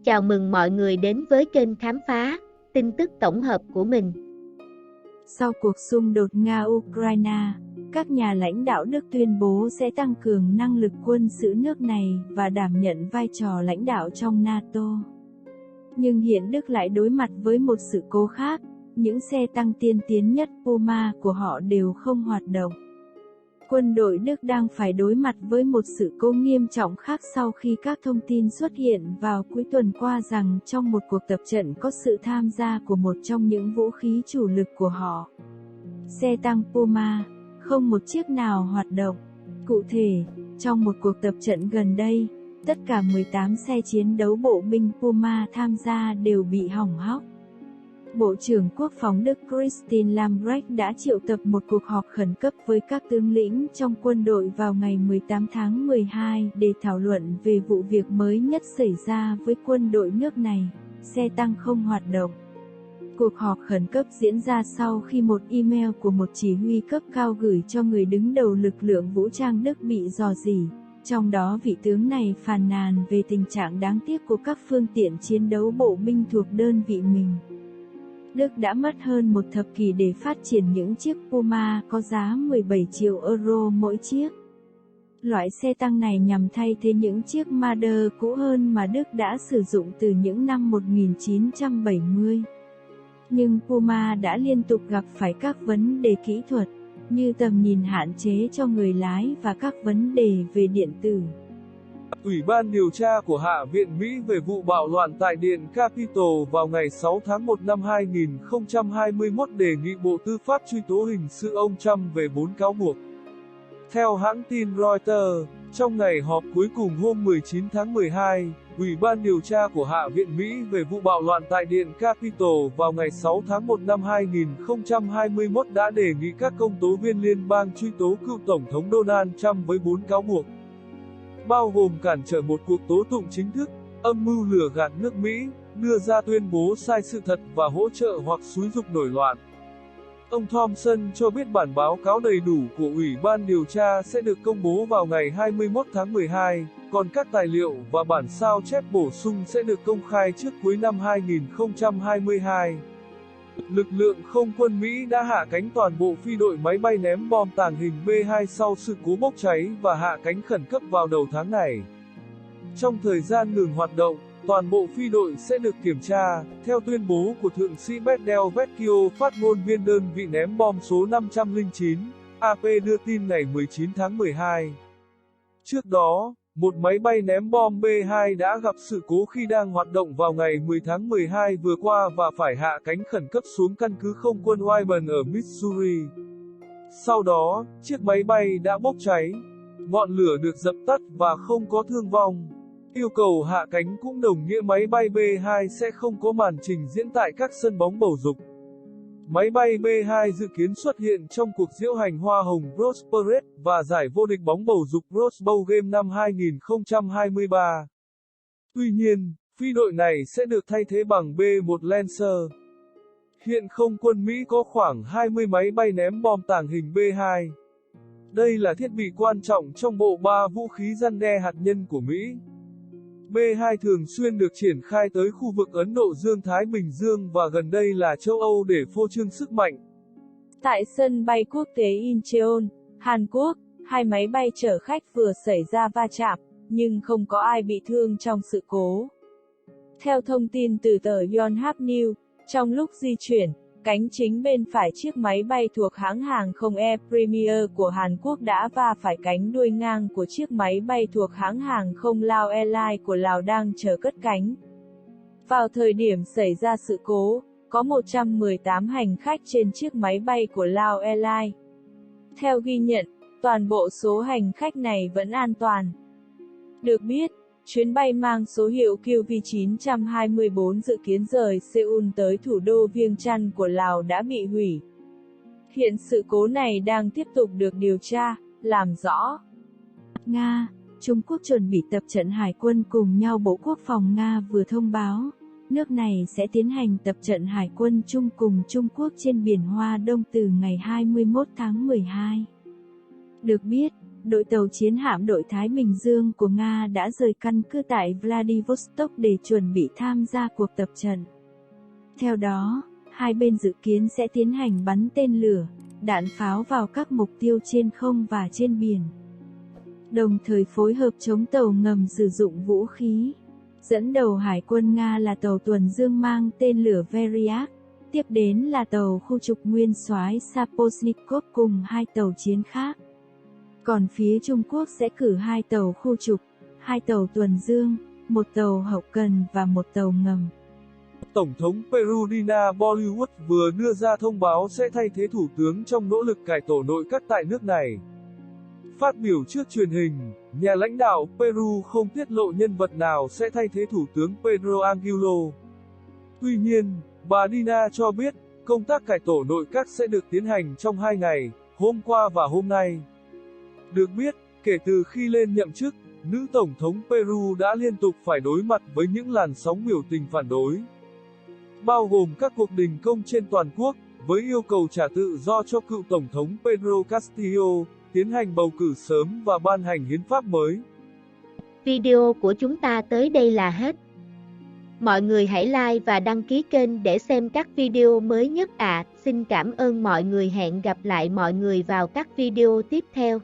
Chào mừng mọi người đến với kênh khám phá tin tức tổng hợp của mình. Sau cuộc xung đột Nga-Ukraine, các nhà lãnh đạo Đức tuyên bố sẽ tăng cường năng lực quân sự nước này và đảm nhận vai trò lãnh đạo trong NATO. Nhưng hiện Đức lại đối mặt với một sự cố khác, những xe tăng tiên tiến nhất Puma của họ đều không hoạt động. Quân đội Đức đang phải đối mặt với một sự cố nghiêm trọng khác sau khi các thông tin xuất hiện vào cuối tuần qua rằng trong một cuộc tập trận có sự tham gia của một trong những vũ khí chủ lực của họ. Xe tăng Puma, không một chiếc nào hoạt động. Cụ thể, trong một cuộc tập trận gần đây, tất cả 18 xe chiến đấu bộ binh Puma tham gia đều bị hỏng hóc. Bộ trưởng Quốc phòng Đức Christine Lambrecht đã triệu tập một cuộc họp khẩn cấp với các tướng lĩnh trong quân đội vào ngày 18 tháng 12 để thảo luận về vụ việc mới nhất xảy ra với quân đội nước này, xe tăng không hoạt động. Cuộc họp khẩn cấp diễn ra sau khi một email của một chỉ huy cấp cao gửi cho người đứng đầu lực lượng vũ trang Đức bị rò rỉ. Trong đó vị tướng này phàn nàn về tình trạng đáng tiếc của các phương tiện chiến đấu bộ binh thuộc đơn vị mình. Đức đã mất hơn một thập kỷ để phát triển những chiếc Puma có giá 17 triệu euro mỗi chiếc. Loại xe tăng này nhằm thay thế những chiếc Marder cũ hơn mà Đức đã sử dụng từ những năm 1970. Nhưng Puma đã liên tục gặp phải các vấn đề kỹ thuật, như tầm nhìn hạn chế cho người lái và các vấn đề về điện tử. Ủy ban điều tra của Hạ viện Mỹ về vụ bạo loạn tại Điện Capitol vào ngày 6 tháng 1 năm 2021 đề nghị Bộ Tư pháp truy tố hình sự ông Trump về 4 cáo buộc. Theo hãng tin Reuters, trong ngày họp cuối cùng hôm 19 tháng 12, Ủy ban điều tra của Hạ viện Mỹ về vụ bạo loạn tại Điện Capitol vào ngày 6 tháng 1 năm 2021 đã đề nghị các công tố viên liên bang truy tố cựu Tổng thống Donald Trump với 4 cáo buộc, bao gồm cản trở một cuộc tố tụng chính thức, âm mưu lừa gạt nước Mỹ, đưa ra tuyên bố sai sự thật và hỗ trợ hoặc xúi giục nổi loạn. Ông Thompson cho biết bản báo cáo đầy đủ của Ủy ban điều tra sẽ được công bố vào ngày 21 tháng 12, còn các tài liệu và bản sao chép bổ sung sẽ được công khai trước cuối năm 2022. Lực lượng không quân Mỹ đã hạ cánh toàn bộ phi đội máy bay ném bom tàng hình B-2 sau sự cố bốc cháy và hạ cánh khẩn cấp vào đầu tháng này. Trong thời gian ngừng hoạt động, toàn bộ phi đội sẽ được kiểm tra, theo tuyên bố của Thượng sĩ Bedell Vecchio, phát ngôn viên đơn vị ném bom số 509, AP đưa tin ngày 19 tháng 12. Trước đó, một máy bay ném bom B-2 đã gặp sự cố khi đang hoạt động vào ngày 10 tháng 12 vừa qua và phải hạ cánh khẩn cấp xuống căn cứ không quân Wyman ở Missouri. Sau đó, chiếc máy bay đã bốc cháy. Ngọn lửa được dập tắt và không có thương vong. Yêu cầu hạ cánh cũng đồng nghĩa máy bay B-2 sẽ không có màn trình diễn tại các sân bóng bầu dục. Máy bay B-2 dự kiến xuất hiện trong cuộc diễu hành hoa hồng Rose Parade và giải vô địch bóng bầu dục Rose Bowl Game năm 2023. Tuy nhiên, phi đội này sẽ được thay thế bằng B-1 Lancer. Hiện không quân Mỹ có khoảng 20 máy bay ném bom tàng hình B-2. Đây là thiết bị quan trọng trong bộ ba vũ khí răn đe hạt nhân của Mỹ. B-2 thường xuyên được triển khai tới khu vực Ấn Độ Dương-Thái Bình Dương và gần đây là châu Âu để phô trương sức mạnh. Tại sân bay quốc tế Incheon, Hàn Quốc, hai máy bay chở khách vừa xảy ra va chạm, nhưng không có ai bị thương trong sự cố. Theo thông tin từ tờ Yonhap News, trong lúc di chuyển, cánh chính bên phải chiếc máy bay thuộc hãng hàng không Air Premier của Hàn Quốc đã va phải cánh đuôi ngang của chiếc máy bay thuộc hãng hàng không Lao Airlines của Lào đang chờ cất cánh. Vào thời điểm xảy ra sự cố, có 118 hành khách trên chiếc máy bay của Lao Airlines. Theo ghi nhận, toàn bộ số hành khách này vẫn an toàn. Được biết, chuyến bay mang số hiệu QV924 dự kiến rời Seoul tới thủ đô Vientiane của Lào đã bị hủy. Hiện sự cố này đang tiếp tục được điều tra, làm rõ. Nga, Trung Quốc chuẩn bị tập trận hải quân cùng nhau. Bộ Quốc phòng Nga vừa thông báo, nước này sẽ tiến hành tập trận hải quân chung cùng Trung Quốc trên biển Hoa Đông từ ngày 21 tháng 12. Được biết, Đội tàu chiến hạm đội Thái Bình Dương của Nga đã rời căn cứ tại Vladivostok để chuẩn bị tham gia cuộc tập trận. Theo đó, hai bên dự kiến sẽ tiến hành bắn tên lửa, đạn pháo vào các mục tiêu trên không và trên biển, đồng thời phối hợp chống tàu ngầm sử dụng vũ khí. Dẫn đầu Hải quân Nga là tàu tuần dương mang tên lửa Variak, tiếp đến là tàu khu trục nguyên soái Saposnikov cùng hai tàu chiến khác. Còn phía Trung Quốc sẽ cử hai tàu khu trục, hai tàu tuần dương, một tàu hậu cần và một tàu ngầm. Tổng thống Peru Dina Boluarte vừa đưa ra thông báo sẽ thay thế thủ tướng trong nỗ lực cải tổ nội các tại nước này. Phát biểu trước truyền hình, nhà lãnh đạo Peru không tiết lộ nhân vật nào sẽ thay thế thủ tướng Pedro Angulo. Tuy nhiên, bà Dina cho biết, công tác cải tổ nội các sẽ được tiến hành trong 2 ngày, hôm qua và hôm nay. Được biết, kể từ khi lên nhậm chức, nữ tổng thống Peru đã liên tục phải đối mặt với những làn sóng biểu tình phản đối, bao gồm các cuộc đình công trên toàn quốc, với yêu cầu trả tự do cho cựu tổng thống Pedro Castillo, tiến hành bầu cử sớm và ban hành hiến pháp mới. Video của chúng ta tới đây là hết. Mọi người hãy like và đăng ký kênh để xem các video mới nhất ạ. Xin cảm ơn mọi người, hẹn gặp lại mọi người vào các video tiếp theo.